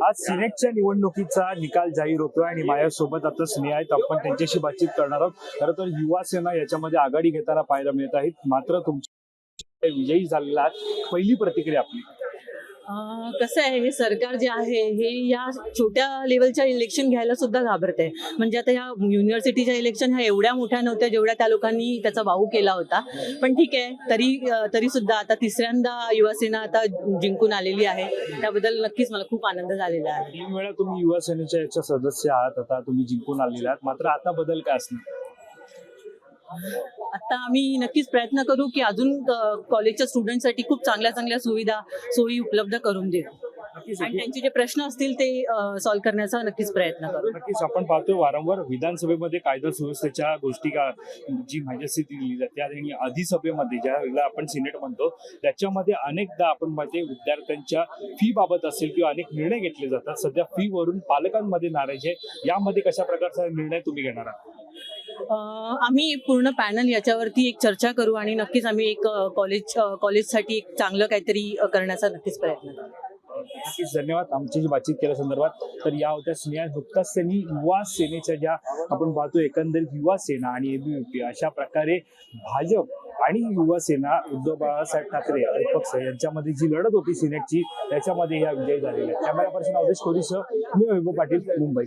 आज सिनेटच्या निवडणुकीचा निकाल जाहीर होतोय आणि माझ्यासोबत आता स्नेहा आहेत. आपण त्यांच्याशी बातचीत करणार आहोत. खरं तर युवा सेना याच्यामध्ये आघाडी घेताना पाहायला मिळत आहेत. मात्र तुमच्या विजयी झालेला पहिली प्रतिक्रिया आपली. कसं आहे, हे सरकार जे आहे हे या छोट्या लेवलच्या इलेक्शन घ्यायला सुद्धा घाबरत आहे. म्हणजे आता या युनिव्हर्सिटीच्या इलेक्शन ह्या एवढ्या मोठ्या नव्हत्या जेवढ्या त्या लोकांनी त्याचा वाहू केला होता. पण ठीक आहे, तरी सुद्धा आता तिसऱ्यांदा युवासेना आता जिंकून आलेली आहे. त्याबद्दल नक्कीच मला खूप आनंद झालेला आहे. 3 वेळा तुम्ही युवा सेनेच्या याच्या सदस्य आहात. आता तुम्ही जिंकून आलेले आहात. मात्र आता बदल काय असणार? आता आम्ही नक्कीच प्रयत्न करू की अजून कॉलेजच्या स्टुडंटसाठी खूप चांगल्या सोयी उपलब्ध करून देऊ आणि त्यांचे जे प्रश्न असतील ते सॉल्व्ह करण्याचा नक्कीच प्रयत्न करू. नक्कीच आपण पाहतोय वारंवार विधानसभेमध्ये कायदा सुव्यवस्थेच्या गोष्टी जी माहिती दिली जाते आणि अधिसभेमध्ये ज्याला आपण सिनेट म्हणतो त्याच्यामध्ये अनेकदा आपण पाहते विद्यार्थ्यांच्या फी बाबत असेल किंवा अनेक निर्णय घेतले जातात. सध्या फी वरून पालकांमध्ये नाराजी आहे. यामध्ये कशा प्रकारचा निर्णय तुम्ही घेणार आहात? आम्ही पूर्ण पॅनल याच्यावरती एक चर्चा करू आणि नक्कीच आम्ही एक कॉलेजसाठी एक चांगलं काहीतरी करण्याचा नक्कीच प्रयत्न करू. नक्कीच धन्यवाद. आमची बातचीत केल्या संदर्भात तर या होत्या स्नेहा. नुकताच त्यांनी युवा सेनेच्या ज्या आपण पाहतो एकंदरीत युवा सेना आणि एबीव्हीपी अशा प्रकारे भाजप आणि युवा सेना उद्धव बाळासाहेब ठाकरे पक्ष यांच्यामध्ये जी लढत होती सिनेटची त्याच्यामध्ये या विजयी झालेल्या. कॅमेरा पर्सन अवधेश कोरीसह मी वैभव पाटील, मुंबई.